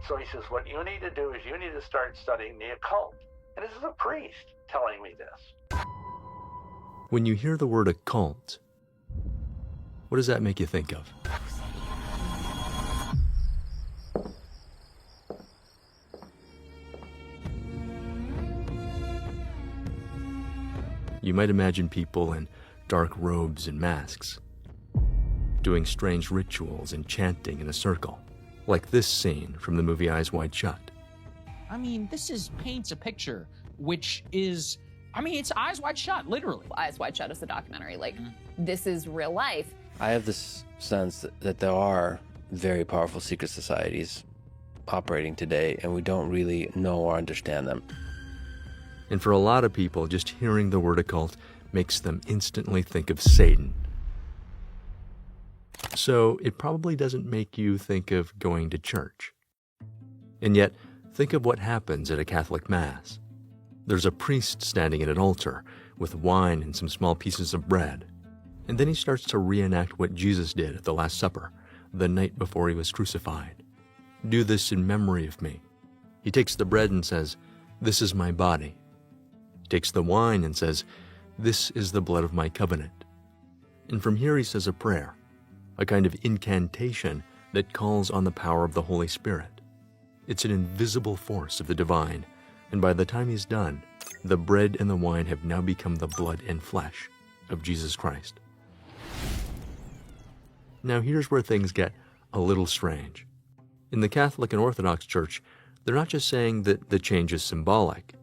So he says, what you need to do is you need to start studying the occult. And this is a priest telling me this. When you hear the word occult, what does that make you think of? You might imagine people in dark robes and masks, doing strange rituals and chanting in a circle, like this scene from the movie Eyes Wide Shut. I mean, this paints a picture, which is, it's Eyes Wide Shut, literally. Eyes Wide Shut is the documentary. This is real life. I have this sense that there are very powerful secret societies operating today, and we don't really know or understand them. And for a lot of people, just hearing the word occult makes them instantly think of Satan. So it probably doesn't make you think of going to church. And yet, think of what happens at a Catholic Mass. There's a priest standing at an altar with wine and some small pieces of bread. And then he starts to reenact what Jesus did at the Last Supper, the night before he was crucified. Do this in memory of me. He takes the bread and says, "This is my body." He takes the wine and says, "This is the blood of my covenant." And from here he says a prayer, a kind of incantation that calls on the power of the Holy Spirit. It's an invisible force of the divine, and by the time he's done, the bread and the wine have now become the blood and flesh of Jesus Christ. Now here's where things get a little strange. In the Catholic and Orthodox Church, they're not just saying that the change is symbolic.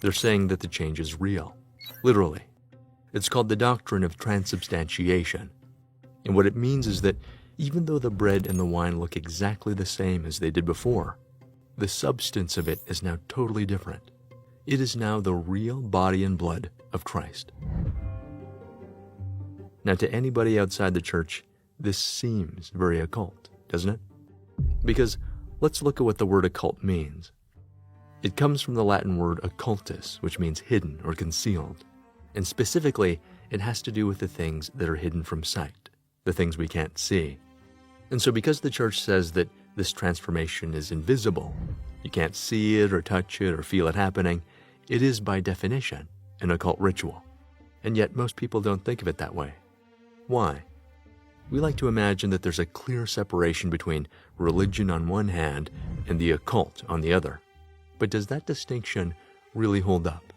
They're saying that the change is real, literally. It's called the doctrine of transubstantiation. And what it means is that even though the bread and the wine look exactly the same as they did before, the substance of it is now totally different. It is now the real body and blood of Christ. Now, to anybody outside the church, this seems very occult, doesn't it? Because let's look at what the word occult means. It comes from the Latin word occultus, which means hidden or concealed. And specifically, it has to do with the things that are hidden from sight, the things we can't see. And so because the church says that this transformation is invisible, you can't see it or touch it or feel it happening, it is by definition an occult ritual. And yet most people don't think of it that way. Why? We like to imagine that there's a clear separation between religion on one hand and the occult on the other. But does that distinction really hold up?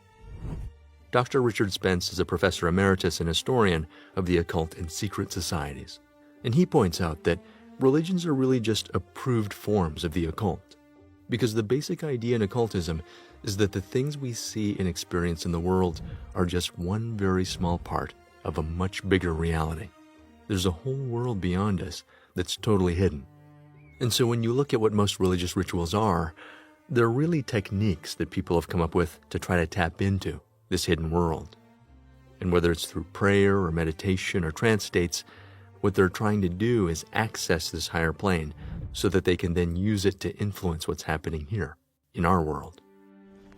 Dr. Richard Spence is a professor emeritus and historian of the occult and secret societies. And he points out that religions are really just approved forms of the occult. Because the basic idea in occultism is that the things we see and experience in the world are just one very small part of a much bigger reality. There's a whole world beyond us that's totally hidden. And so when you look at what most religious rituals are, they're really techniques that people have come up with to try to tap into this hidden world. And whether it's through prayer or meditation or trance states, what they're trying to do is access this higher plane so that they can then use it to influence what's happening here in our world.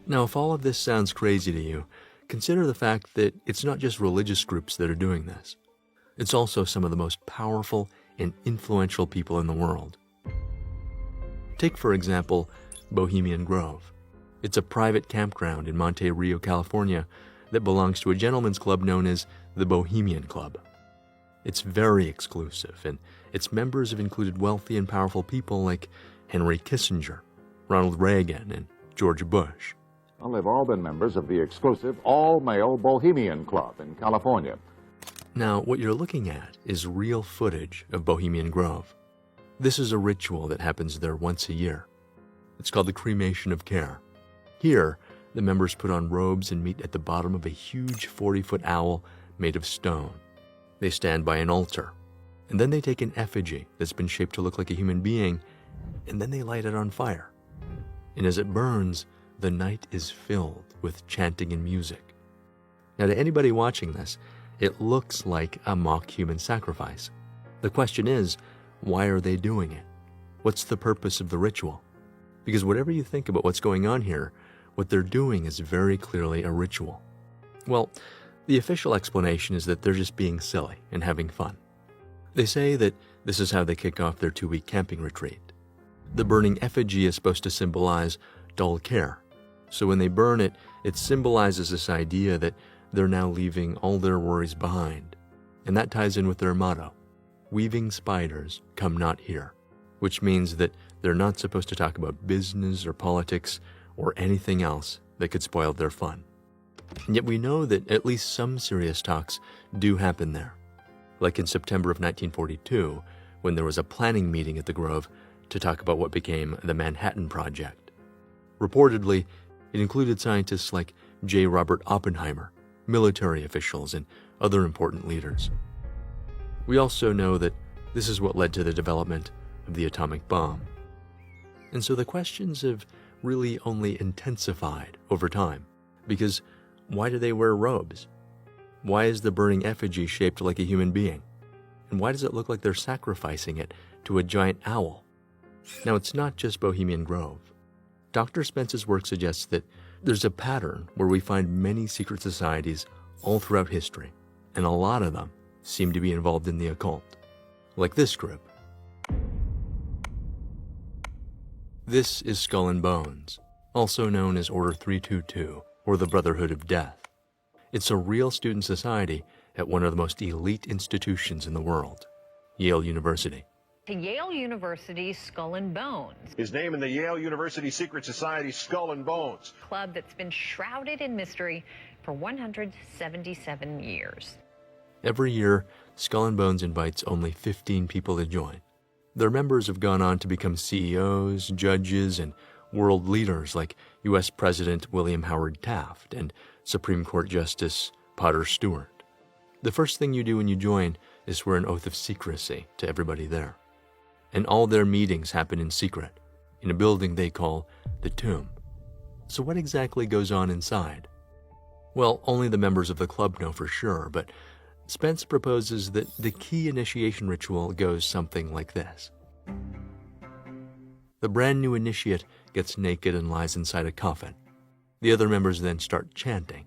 Now, if all of this sounds crazy to you, consider the fact that it's not just religious groups that are doing this. It's also some of the most powerful and influential people in the world. Take, for example, Bohemian Grove. It's a private campground in Monte Rio, California, that belongs to a gentleman's club known as the Bohemian Club. It's very exclusive, and its members have included wealthy and powerful people like Henry Kissinger, Ronald Reagan, and George Bush. Well, they've all been members of the exclusive all-male Bohemian Club in California. Now, what you're looking at is real footage of Bohemian Grove. This is a ritual that happens there once a year. It's called the cremation of care. Here, the members put on robes and meet at the bottom of a huge 40-foot owl made of stone. They stand by an altar, and then they take an effigy that's been shaped to look like a human being, and then they light it on fire. And as it burns, the night is filled with chanting and music. Now, to anybody watching this, it looks like a mock human sacrifice. The question is, why are they doing it? What's the purpose of the ritual? Because whatever you think about what's going on here, what they're doing is very clearly a ritual. Well, the official explanation is that they're just being silly and having fun. They say that this is how they kick off their 2-week camping retreat. The burning effigy is supposed to symbolize dull care. So when they burn it, it symbolizes this idea that they're now leaving all their worries behind. And that ties in with their motto, "Weaving spiders come not here," which means that they're not supposed to talk about business or politics or anything else that could spoil their fun. And yet we know that at least some serious talks do happen there. Like in September of 1942, when there was a planning meeting at the Grove to talk about what became the Manhattan Project. Reportedly, it included scientists like J. Robert Oppenheimer, military officials, and other important leaders. We also know that this is what led to the development of the atomic bomb. And so the questions have really only intensified over time, because why do they wear robes? Why is the burning effigy shaped like a human being? And why does it look like they're sacrificing it to a giant owl? Now, it's not just Bohemian Grove. Dr. Spence's work suggests that there's a pattern where we find many secret societies all throughout history, and a lot of them seem to be involved in the occult, like this group. This is Skull and Bones, also known as Order 322, or the Brotherhood of Death. It's a real student society at one of the most elite institutions in the world, Yale University. To Yale University's Skull and Bones. His name in the Yale University Secret Society, Skull and Bones. Club that's been shrouded in mystery for 177 years. Every year, Skull and Bones invites only 15 people to join. Their members have gone on to become CEOs, judges, and world leaders like U.S. President William Howard Taft and Supreme Court Justice Potter Stewart. The first thing you do when you join is swear an oath of secrecy to everybody there. And all their meetings happen in secret, in a building they call the Tomb. So what exactly goes on inside? Well, only the members of the club know for sure, but Spence proposes that the key initiation ritual goes something like this. The brand new initiate gets naked and lies inside a coffin. The other members then start chanting.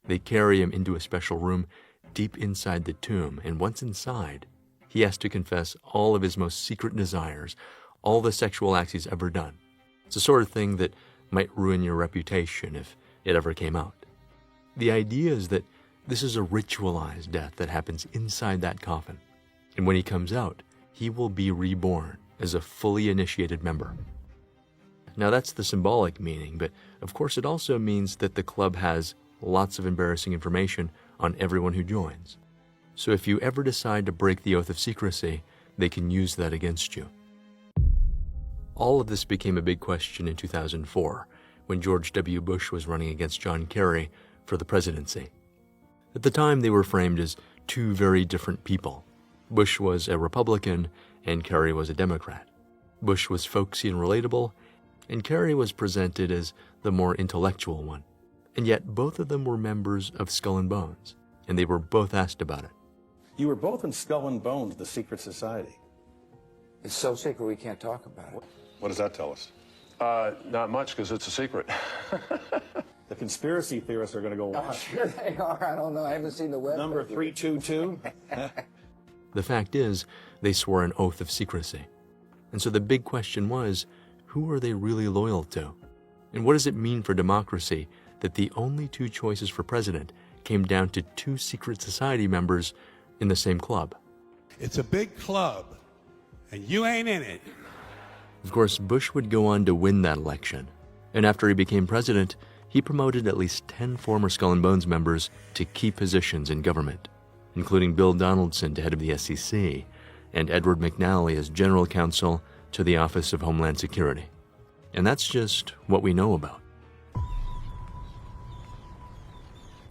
They carry him into a special room deep inside the tomb, and once inside, he has to confess all of his most secret desires, all the sexual acts he's ever done. It's the sort of thing that might ruin your reputation if it ever came out. The idea is that this is a ritualized death that happens inside that coffin, and when he comes out, he will be reborn as a fully initiated member. Now that's the symbolic meaning, but of course it also means that the club has lots of embarrassing information on everyone who joins. So if you ever decide to break the oath of secrecy, they can use that against you. All of this became a big question in 2004, when George W. Bush was running against John Kerry for the presidency. At the time, they were framed as two very different people. Bush was a Republican, and Kerry was a Democrat. Bush was folksy and relatable, and Kerry was presented as the more intellectual one. And yet, both of them were members of Skull and Bones, and they were both asked about it. You were both in Skull and Bones, the secret society. It's so secret we can't talk about it. What does that tell us? Not much, because it's a secret. The conspiracy theorists are going to go, Oh, sure they are. I don't know. I haven't seen the web. Number 322? The fact is, they swore an oath of secrecy. And so the big question was, who are they really loyal to? And what does it mean for democracy that the only two choices for president came down to two secret society members in the same club? It's a big club, and you ain't in it. Of course, Bush would go on to win that election. And after he became president, he promoted at least 10 former Skull and Bones members to key positions in government, including Bill Donaldson to head of the SEC and Edward McNally as general counsel to the Office of Homeland Security. And that's just what we know about.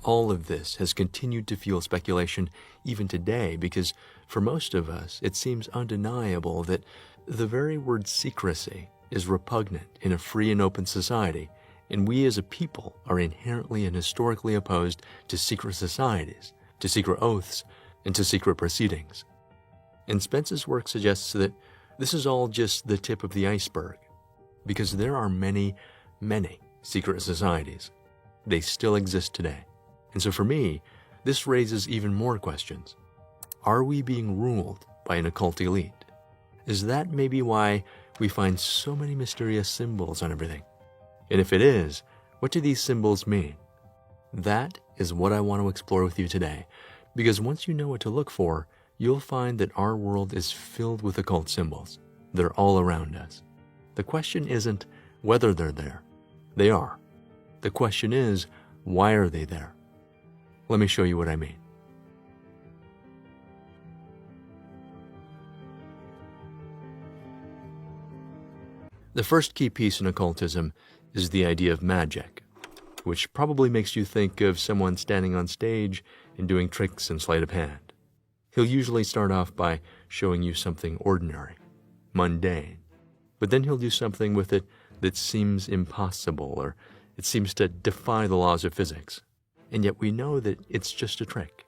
All of this has continued to fuel speculation even today because for most of us, it seems undeniable that the very word secrecy is repugnant in a free and open society, and we as a people are inherently and historically opposed to secret societies, to secret oaths, and to secret proceedings. And Spence's work suggests that this is all just the tip of the iceberg, because there are many, many secret societies. They still exist today. And so for me, this raises even more questions. Are we being ruled by an occult elite? Is that maybe why we find so many mysterious symbols on everything? And if it is, what do these symbols mean? That is what I want to explore with you today, because once you know what to look for, you'll find that our world is filled with occult symbols. They're all around us. The question isn't whether they're there. They are. The question is, why are they there? Let me show you what I mean. The first key piece in occultism is the idea of magic, which probably makes you think of someone standing on stage and doing tricks in sleight of hand. He'll usually start off by showing you something ordinary, mundane, but then he'll do something with it that seems impossible, or it seems to defy the laws of physics, and yet we know that it's just a trick.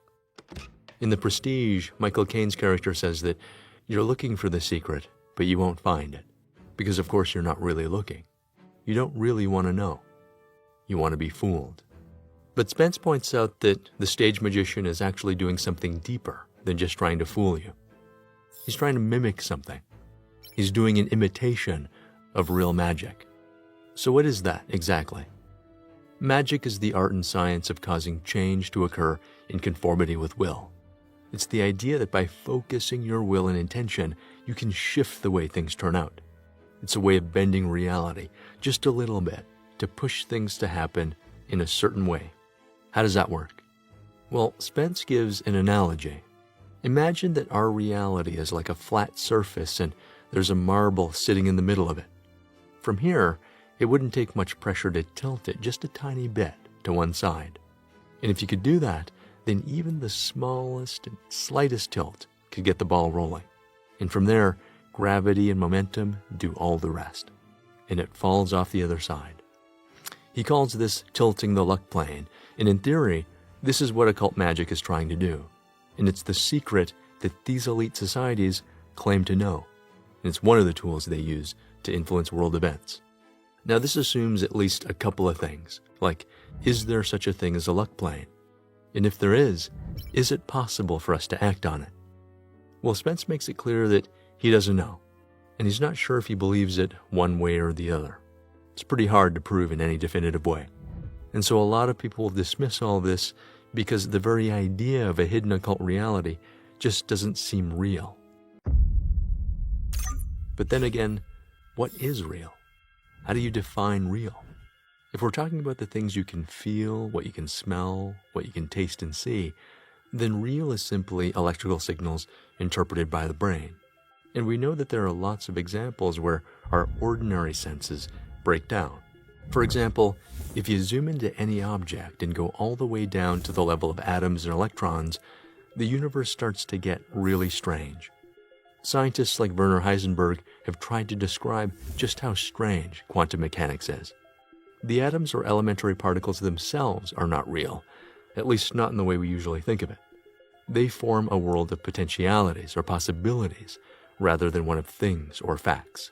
In The Prestige, Michael Caine's character says that you're looking for the secret, but you won't find it, because of course you're not really looking. You don't really want to know. You want to be fooled. But Spence points out that the stage magician is actually doing something deeper than just trying to fool you. He's trying to mimic something. He's doing an imitation of real magic. So what is that exactly? Magic is the art and science of causing change to occur in conformity with will. It's the idea that by focusing your will and intention, you can shift the way things turn out. It's a way of bending reality just a little bit to push things to happen in a certain way. How does that work? Well, Spence gives an analogy. Imagine that our reality is like a flat surface and there's a marble sitting in the middle of it. From here, it wouldn't take much pressure to tilt it just a tiny bit to one side. And if you could do that, then even the smallest and slightest tilt could get the ball rolling. And from there, gravity and momentum do all the rest, and it falls off the other side. He calls this tilting the luck plane, and in theory, this is what occult magic is trying to do. And it's the secret that these elite societies claim to know. And it's one of the tools they use to influence world events. Now, this assumes at least a couple of things, like, is there such a thing as a luck plane? And if there is it possible for us to act on it? Well, Spence makes it clear that he doesn't know, and he's not sure if he believes it one way or the other. It's pretty hard to prove in any definitive way. And so a lot of people will dismiss all this because the very idea of a hidden occult reality just doesn't seem real. But then again, what is real? How do you define real? If we're talking about the things you can feel, what you can smell, what you can taste and see, then real is simply electrical signals interpreted by the brain. And we know that there are lots of examples where our ordinary senses break down. For example, if you zoom into any object and go all the way down to the level of atoms and electrons, the universe starts to get really strange. Scientists like Werner Heisenberg have tried to describe just how strange quantum mechanics is. The atoms or elementary particles themselves are not real, at least not in the way we usually think of it. They form a world of potentialities or possibilities rather than one of things or facts.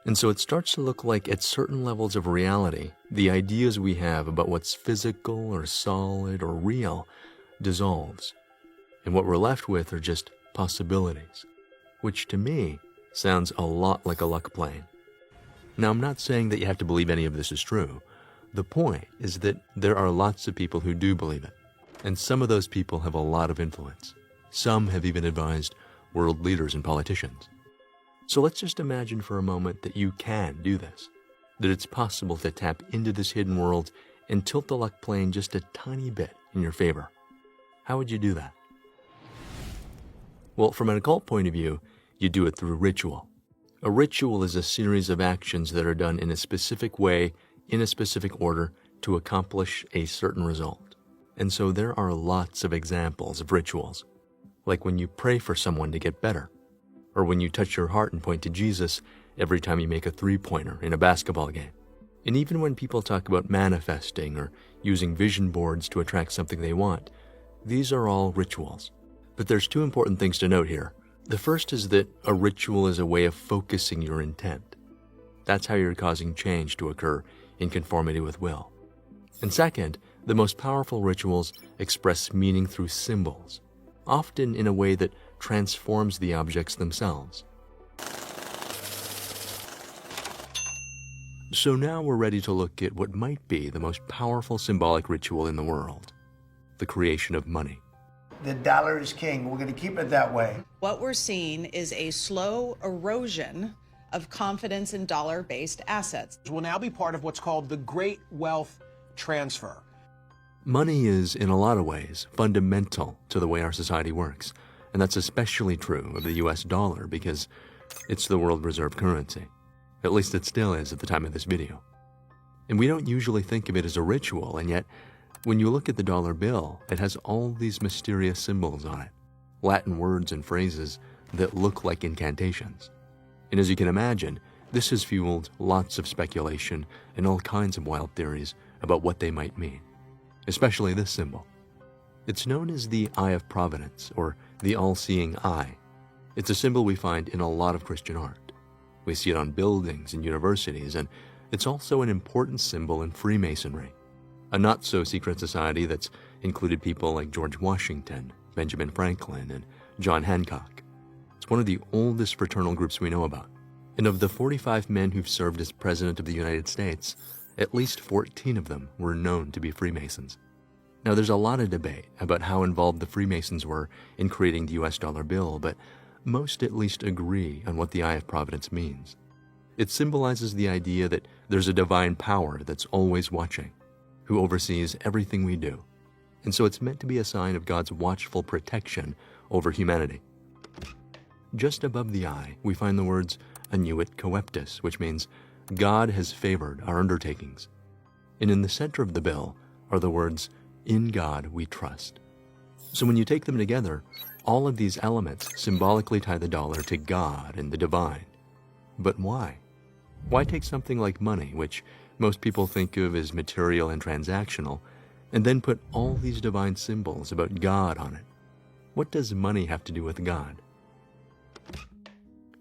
And so it starts to look like at certain levels of reality, the ideas we have about what's physical or solid or real dissolves. And what we're left with are just possibilities, which to me sounds a lot like a luck plane. Now, I'm not saying that you have to believe any of this is true. The point is that there are lots of people who do believe it, and some of those people have a lot of influence. Some have even advised world leaders and politicians. So let's just imagine for a moment that you can do this, that it's possible to tap into this hidden world and tilt the luck plane just a tiny bit in your favor. How would you do that? Well, from an occult point of view, you do it through ritual. A ritual is a series of actions that are done in a specific way, in a specific order, to accomplish a certain result. And so there are lots of examples of rituals, like when you pray for someone to get better, or when you touch your heart and point to Jesus every time you make a three-pointer in a basketball game. And even when people talk about manifesting or using vision boards to attract something they want, these are all rituals. But there's two important things to note here. The first is that a ritual is a way of focusing your intent. That's how you're causing change to occur in conformity with will. And second, the most powerful rituals express meaning through symbols, often in a way that transforms the objects themselves. So now we're ready to look at what might be the most powerful symbolic ritual in the world, the creation of money. The dollar is king. We're going to keep it that way. What we're seeing is a slow erosion of confidence in dollar-based assets. Will now be part of what's called the Great Wealth Transfer. Money is, in a lot of ways, fundamental to the way our society works, and that's especially true of the US dollar because it's the world reserve currency. At least it still is at the time of this video. And we don't usually think of it as a ritual, and yet, when you look at the dollar bill, it has all these mysterious symbols on it, Latin words and phrases that look like incantations. And as you can imagine, this has fueled lots of speculation and all kinds of wild theories about what they might mean, especially this symbol. It's known as the Eye of Providence, or the all-seeing eye. It's a symbol we find in a lot of Christian art. We see it on buildings and universities, and it's also an important symbol in Freemasonry, a not-so-secret society that's included people like George Washington, Benjamin Franklin, and John Hancock. It's one of the oldest fraternal groups we know about. And of the 45 men who've served as President of the United States, at least 14 of them were known to be Freemasons. Now, there's a lot of debate about how involved the Freemasons were in creating the US dollar bill, but most at least agree on what the Eye of Providence means. It symbolizes the idea that there's a divine power that's always watching, who oversees everything we do. And so it's meant to be a sign of God's watchful protection over humanity. Just above the eye, we find the words Annuit Coeptis, which means God has favored our undertakings. And in the center of the bill are the words, In God we trust. So when you take them together, all of these elements symbolically tie the dollar to God and the divine. But why? Why take something like money, which most people think of as material and transactional, and then put all these divine symbols about God on it? What does money have to do with God?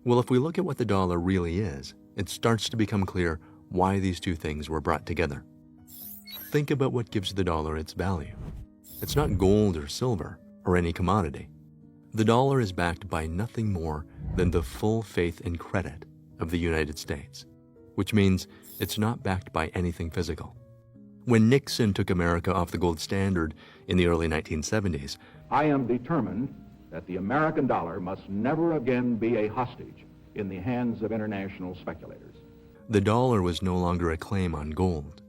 Well, if we look at what the dollar really is, it starts to become clear why these two things were brought together. Think about what gives the dollar its value. It's not gold or silver or any commodity. The dollar is backed by nothing more than the full faith and credit of the United States, which means it's not backed by anything physical. When Nixon took America off the gold standard in the early 1970s, I am determined that the American dollar must never again be a hostage in the hands of international speculators. The dollar was no longer a claim on gold.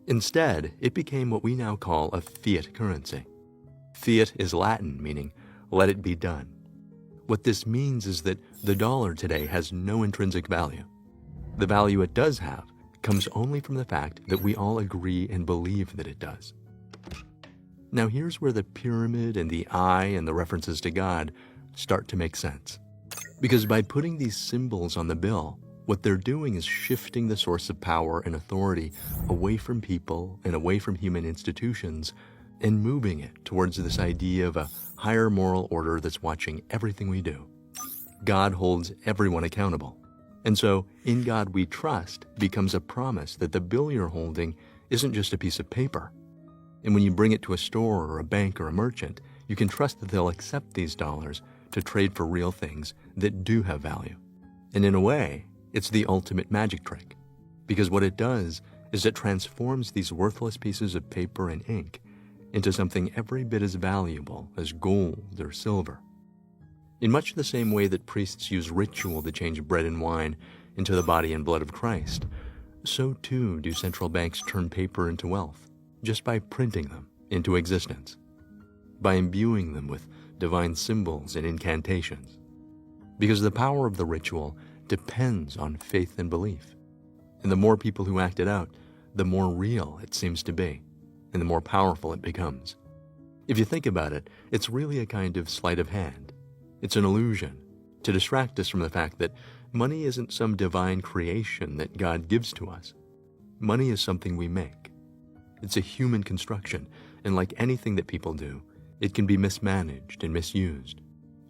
Instead, it became what we now call a fiat currency. Fiat is Latin, meaning let it be done. What this means is that the dollar today has no intrinsic value. The value it does have comes only from the fact that we all agree and believe that it does. Now here's where the pyramid and the eye and the references to God start to make sense. Because by putting these symbols on the bill, what they're doing is shifting the source of power and authority away from people and away from human institutions and moving it towards this idea of a higher moral order that's watching everything we do. God holds everyone accountable. And so, In God We Trust becomes a promise that the bill you're holding isn't just a piece of paper. And when you bring it to a store or a bank or a merchant, you can trust that they'll accept these dollars to trade for real things that do have value. And in a way, it's the ultimate magic trick. Because what it does is it transforms these worthless pieces of paper and ink into something every bit as valuable as gold or silver. In much the same way that priests use ritual to change bread and wine into the body and blood of Christ, so too do central banks turn paper into wealth, just by printing them into existence, by imbuing them with divine symbols and incantations. Because the power of the ritual depends on faith and belief. And the more people who act it out, the more real it seems to be, and the more powerful it becomes. If you think about it, it's really a kind of sleight of hand. It's an illusion to distract us from the fact that money isn't some divine creation that God gives to us. Money is something we make. It's a human construction, and like anything that people do, it can be mismanaged and misused.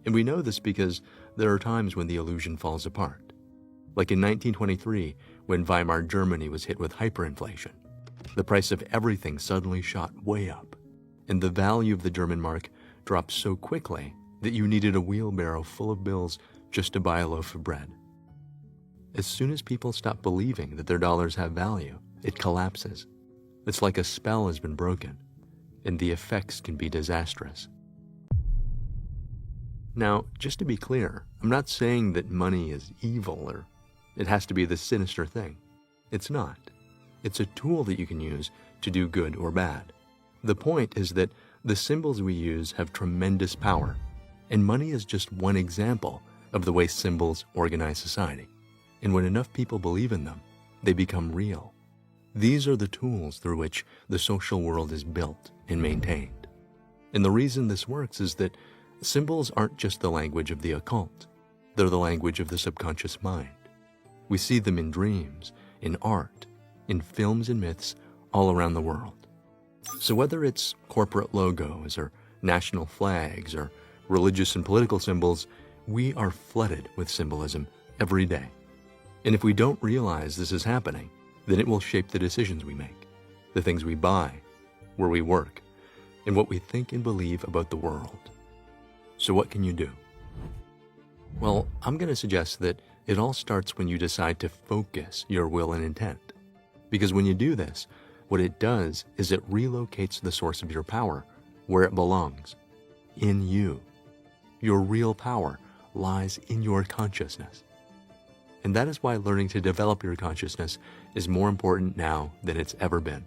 And we know this because there are times when the illusion falls apart. Like in 1923, when Weimar Germany was hit with hyperinflation. The price of everything suddenly shot way up, and the value of the German mark dropped so quickly that you needed a wheelbarrow full of bills just to buy a loaf of bread. As soon as people stop believing that their dollars have value, it collapses. It's like a spell has been broken, and the effects can be disastrous. Now, just to be clear, I'm not saying that money is evil or it has to be the sinister thing. It's not. It's a tool that you can use to do good or bad. The point is that the symbols we use have tremendous power, and money is just one example of the way symbols organize society. And when enough people believe in them, they become real. These are the tools through which the social world is built and maintained. And the reason this works is that symbols aren't just the language of the occult. They're the language of the subconscious mind. We see them in dreams, in art, in films and myths all around the world. So whether it's corporate logos or national flags or religious and political symbols, we are flooded with symbolism every day. And if we don't realize this is happening, then it will shape the decisions we make, the things we buy, where we work, and what we think and believe about the world. So what can you do? Well, I'm going to suggest that it all starts when you decide to focus your will and intent. Because when you do this, what it does is it relocates the source of your power where it belongs, in you. Your real power lies in your consciousness. And that is why learning to develop your consciousness is more important now than it's ever been.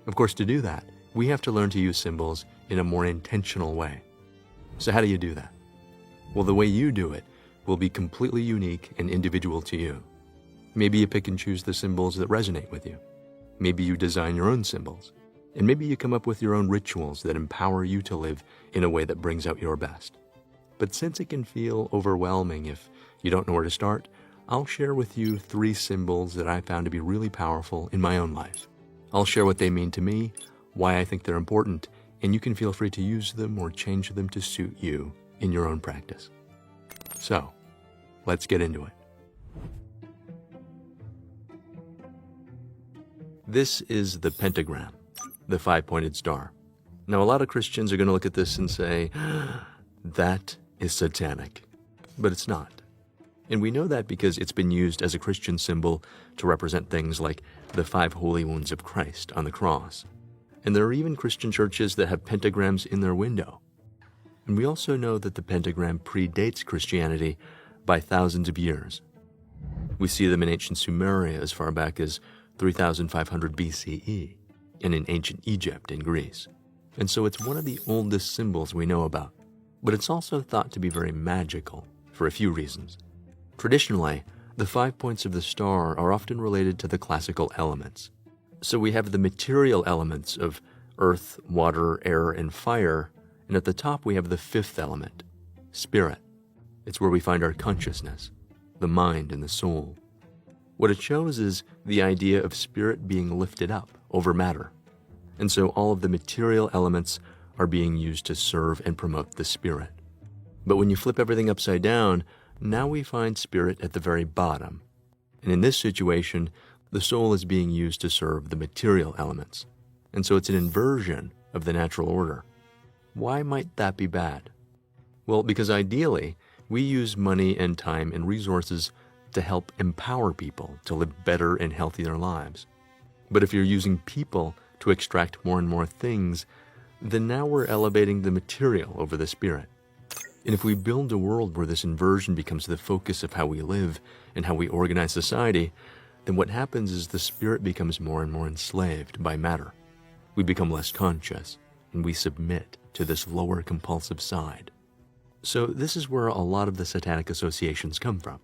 Of course, to do that, we have to learn to use symbols in a more intentional way. So how do you do that? Well, the way you do it will be completely unique and individual to you. Maybe you pick and choose the symbols that resonate with you. Maybe you design your own symbols. And maybe you come up with your own rituals that empower you to live in a way that brings out your best. But since it can feel overwhelming if you don't know where to start, I'll share with you 3 symbols that I found to be really powerful in my own life. I'll share what they mean to me, why I think they're important, and you can feel free to use them or change them to suit you in your own practice. So, let's get into it. This is the pentagram, the 5-pointed star. Now, a lot of Christians are going to look at this and say, that is satanic. But it's not. And we know that because it's been used as a Christian symbol to represent things like the 5 holy wounds of Christ on the cross. And there are even Christian churches that have pentagrams in their window. And we also know that the pentagram predates Christianity by thousands of years. We see them in ancient Sumeria as far back as 3,500 BCE, and in ancient Egypt and Greece. And so it's one of the oldest symbols we know about. But it's also thought to be very magical for a few reasons. Traditionally, the 5 points of the star are often related to the classical elements. So we have the material elements of earth, water, air, and fire, and at the top we have the 5th element, spirit. It's where we find our consciousness, the mind and the soul. What it shows is the idea of spirit being lifted up over matter. And so all of the material elements are being used to serve and promote the spirit. But when you flip everything upside down, now we find spirit at the very bottom. And in this situation, the soul is being used to serve the material elements. And so it's an inversion of the natural order. Why might that be bad? Well, because ideally, we use money and time and resources to help empower people to live better and healthier lives. But if you're using people to extract more and more things, then now we're elevating the material over the spirit. And if we build a world where this inversion becomes the focus of how we live and how we organize society, then what happens is the spirit becomes more and more enslaved by matter. We become less conscious, and we submit to this lower compulsive side. So this is where a lot of the satanic associations come from.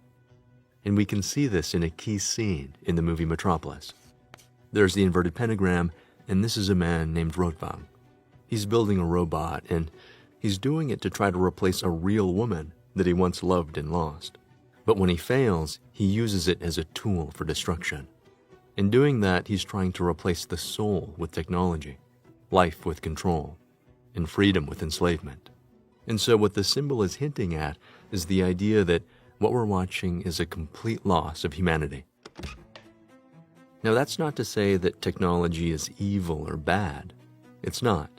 And we can see this in a key scene in the movie Metropolis. There's the inverted pentagram, and this is a man named Rotwang. He's building a robot, and he's doing it to try to replace a real woman that he once loved and lost. But when he fails, he uses it as a tool for destruction. In doing that, he's trying to replace the soul with technology, life with control, and freedom with enslavement. And so what the symbol is hinting at is the idea that what we're watching is a complete loss of humanity. Now, that's not to say that technology is evil or bad. It's not.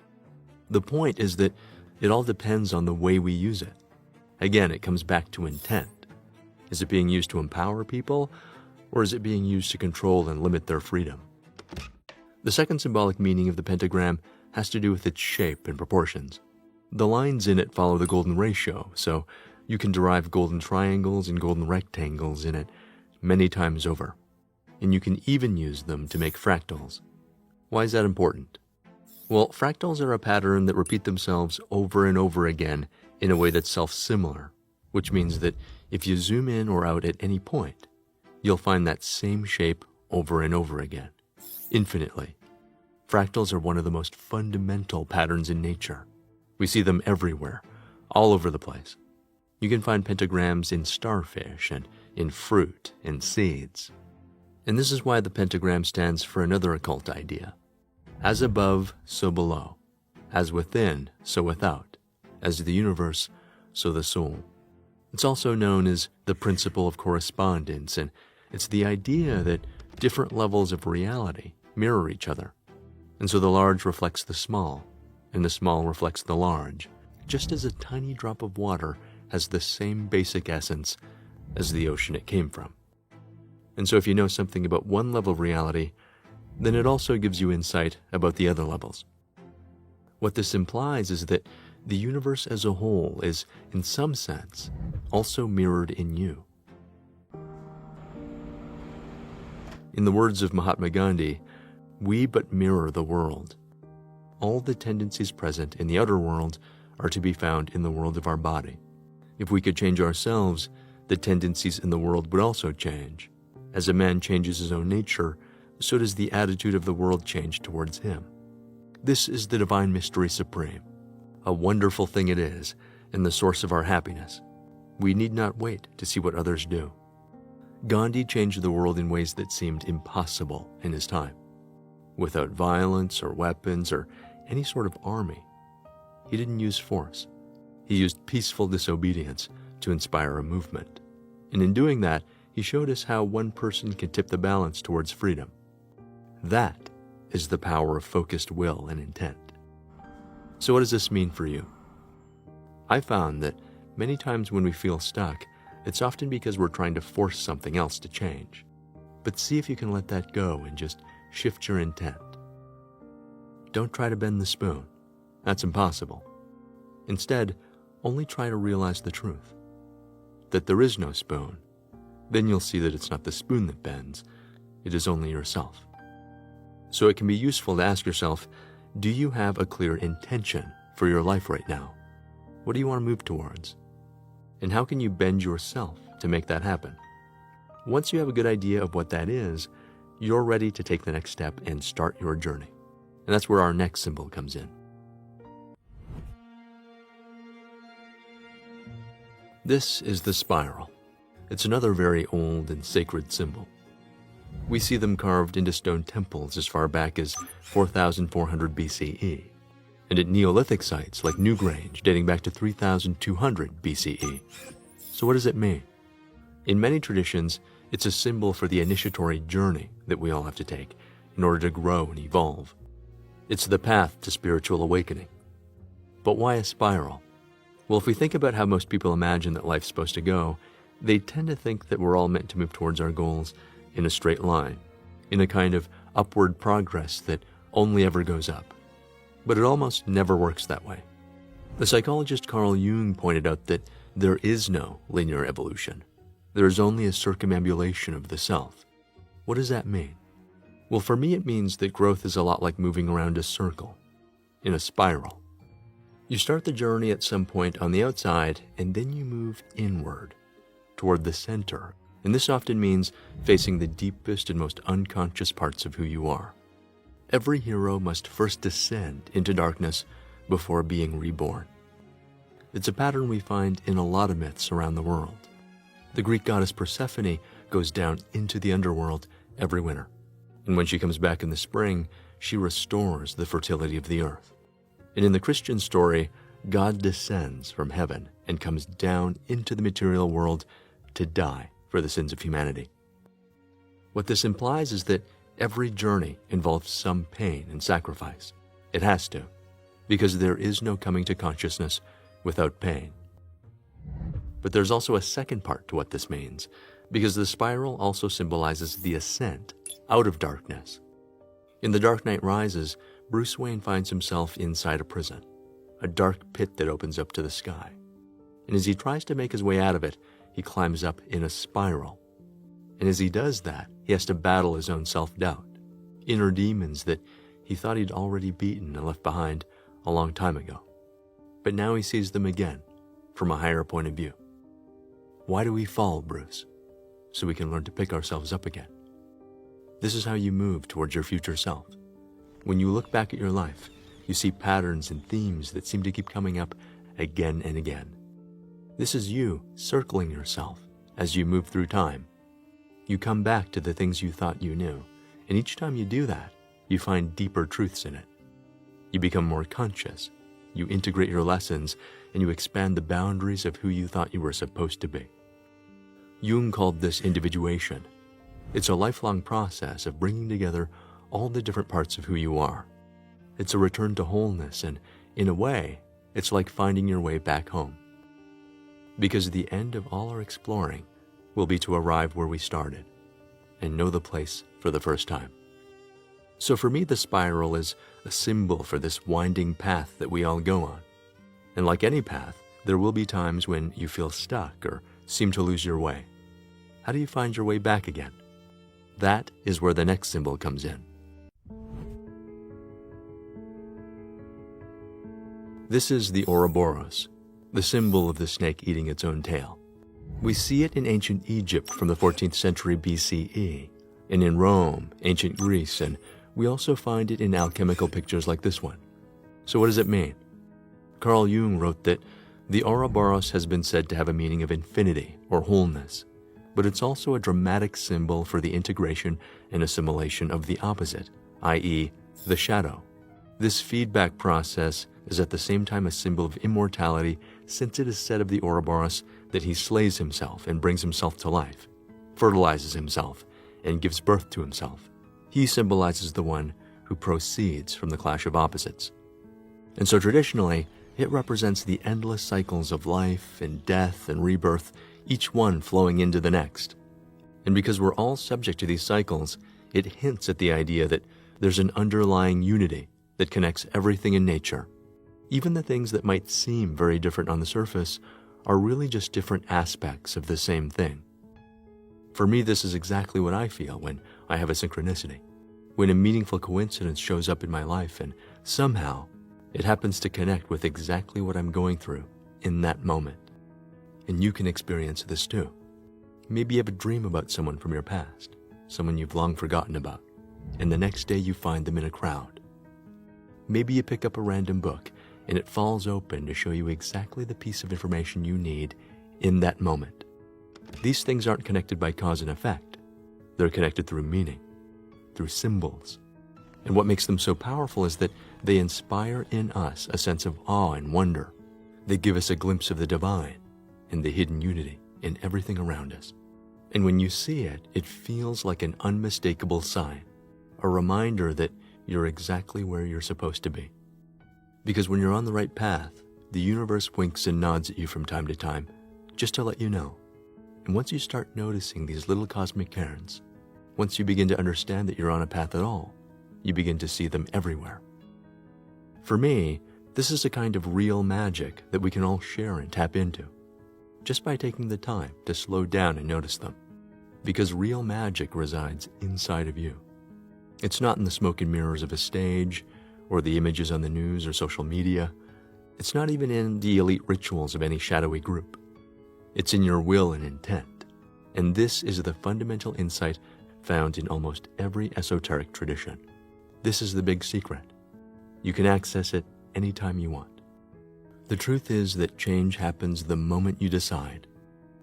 The point is that it all depends on the way we use it. Again, it comes back to intent. Is it being used to empower people, or is it being used to control and limit their freedom? The second symbolic meaning of the pentagram has to do with its shape and proportions. The lines in it follow the golden ratio, so you can derive golden triangles and golden rectangles in it many times over. And you can even use them to make fractals. Why is that important? Well, fractals are a pattern that repeat themselves over and over again in a way that's self-similar, which means that if you zoom in or out at any point, you'll find that same shape over and over again, infinitely. Fractals are one of the most fundamental patterns in nature. We see them everywhere, all over the place. You can find pentagrams in starfish and in fruit and seeds. And this is why the pentagram stands for another occult idea. As above, so below. As within, so without. As the universe, so the soul. It's also known as the principle of correspondence, and it's the idea that different levels of reality mirror each other. And so the large reflects the small, and the small reflects the large, just as a tiny drop of water has the same basic essence as the ocean it came from. And so if you know something about one level of reality, then it also gives you insight about the other levels. What this implies is that the universe as a whole is, in some sense, also mirrored in you. In the words of Mahatma Gandhi, we but mirror the world. All the tendencies present in the outer world are to be found in the world of our body. If we could change ourselves, the tendencies in the world would also change. As a man changes his own nature, so does the attitude of the world change towards him. This is the divine mystery supreme. A wonderful thing it is, and the source of our happiness. We need not wait to see what others do. Gandhi changed the world in ways that seemed impossible in his time. Without violence or weapons or any sort of army. He didn't use force. He used peaceful disobedience to inspire a movement. And in doing that, he showed us how one person can tip the balance towards freedom. That is the power of focused will and intent. So what does this mean for you? I found that many times when we feel stuck, it's often because we're trying to force something else to change. But see if you can let that go and just shift your intent. Don't try to bend the spoon. That's impossible. Instead, only try to realize the truth. That there is no spoon. Then you'll see that it's not the spoon that bends. It is only yourself. So it can be useful to ask yourself, do you have a clear intention for your life right now? What do you want to move towards? And how can you bend yourself to make that happen? Once you have a good idea of what that is, you're ready to take the next step and start your journey. And that's where our next symbol comes in. This is the spiral. It's another very old and sacred symbol. We see them carved into stone temples as far back as 4,400 BCE, and at Neolithic sites like Newgrange dating back to 3,200 BCE. So what does it mean? In many traditions, it's a symbol for the initiatory journey that we all have to take in order to grow and evolve. It's the path to spiritual awakening. But why a spiral? Well, if we think about how most people imagine that life's supposed to go, they tend to think that we're all meant to move towards our goals in a straight line, in a kind of upward progress that only ever goes up. But it almost never works that way. The psychologist Carl Jung pointed out that there is no linear evolution. There is only a circumambulation of the self. What does that mean? Well, for me, it means that growth is a lot like moving around a circle, in a spiral. You start the journey at some point on the outside, and then you move inward, toward the center. And this often means facing the deepest and most unconscious parts of who you are. Every hero must first descend into darkness before being reborn. It's a pattern we find in a lot of myths around the world. The Greek goddess Persephone goes down into the underworld every winter. And when she comes back in the spring, she restores the fertility of the earth. And in the Christian story, God descends from heaven and comes down into the material world to die for the sins of humanity. What this implies is that every journey involves some pain and sacrifice. It has to, because there is no coming to consciousness without pain. But there's also a second part to what this means, because the spiral also symbolizes the ascent out of darkness. In The Dark Knight Rises, Bruce Wayne finds himself inside a prison, a dark pit that opens up to the sky. And as he tries to make his way out of it, he climbs up in a spiral. And as he does that, he has to battle his own self-doubt, inner demons that he thought he'd already beaten and left behind a long time ago. But now he sees them again from a higher point of view. Why do we fall, Bruce? So we can learn to pick ourselves up again. This is how you move towards your future self. When you look back at your life, you see patterns and themes that seem to keep coming up again and again. This is you circling yourself as you move through time. You come back to the things you thought you knew, and each time you do that, you find deeper truths in it. You become more conscious, you integrate your lessons, and you expand the boundaries of who you thought you were supposed to be. Jung called this individuation. It's a lifelong process of bringing together all the different parts of who you are. It's a return to wholeness, and in a way, it's like finding your way back home. Because the end of all our exploring will be to arrive where we started and know the place for the first time. So for me, the spiral is a symbol for this winding path that we all go on. And like any path, there will be times when you feel stuck or seem to lose your way. How do you find your way back again? That is where the next symbol comes in. This is the Ouroboros, the symbol of the snake eating its own tail. We see it in ancient Egypt from the 14th century BCE, and in Rome, ancient Greece, and we also find it in alchemical pictures like this one. So what does it mean? Carl Jung wrote that the Ouroboros has been said to have a meaning of infinity or wholeness, but it's also a dramatic symbol for the integration and assimilation of the opposite, i.e., the shadow. This feedback process is at the same time a symbol of immortality, since it is said of the Ouroboros that he slays himself and brings himself to life, fertilizes himself, and gives birth to himself. He symbolizes the one who proceeds from the clash of opposites. And so traditionally, it represents the endless cycles of life and death and rebirth, each one flowing into the next. And because we're all subject to these cycles, it hints at the idea that there's an underlying unity that connects everything in nature. Even the things that might seem very different on the surface are really just different aspects of the same thing. For me, this is exactly what I feel when I have a synchronicity, when a meaningful coincidence shows up in my life and somehow it happens to connect with exactly what I'm going through in that moment. And you can experience this too. Maybe you have a dream about someone from your past, someone you've long forgotten about, and the next day you find them in a crowd. Maybe you pick up a random book and it falls open to show you exactly the piece of information you need in that moment. These things aren't connected by cause and effect. They're connected through meaning, through symbols. And what makes them so powerful is that they inspire in us a sense of awe and wonder. They give us a glimpse of the divine and the hidden unity in everything around us. And when you see it, it feels like an unmistakable sign, a reminder that you're exactly where you're supposed to be. Because when you're on the right path, the universe winks and nods at you from time to time, just to let you know. And once you start noticing these little cosmic cairns, once you begin to understand that you're on a path at all, you begin to see them everywhere. For me, this is a kind of real magic that we can all share and tap into, just by taking the time to slow down and notice them. Because real magic resides inside of you. It's not in the smoke and mirrors of a stage, or the images on the news or social media. It's not even in the elite rituals of any shadowy group. It's in your will and intent. And this is the fundamental insight found in almost every esoteric tradition. This is the big secret. You can access it anytime you want. The truth is that change happens the moment you decide.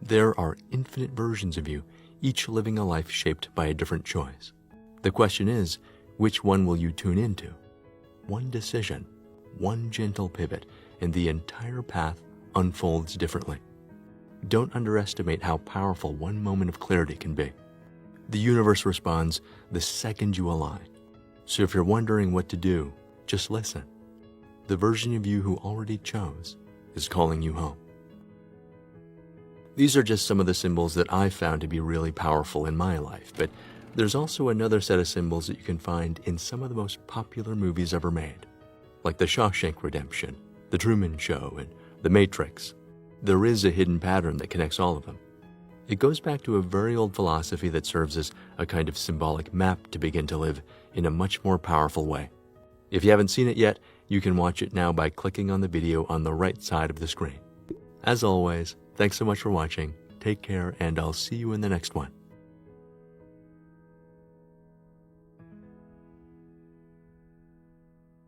There are infinite versions of you, each living a life shaped by a different choice. The question is, which one will you tune into? One decision, one gentle pivot, and the entire path unfolds differently. Don't underestimate how powerful one moment of clarity can be. The universe responds the second you align. So if you're wondering what to do, just listen. The version of you who already chose is calling you home. These are just some of the symbols that I've found to be really powerful in my life, but there's also another set of symbols that you can find in some of the most popular movies ever made, like The Shawshank Redemption, The Truman Show, and The Matrix. There is a hidden pattern that connects all of them. It goes back to a very old philosophy that serves as a kind of symbolic map to begin to live in a much more powerful way. If you haven't seen it yet, you can watch it now by clicking on the video on the right side of the screen. As always, thanks so much for watching, take care, and I'll see you in the next one.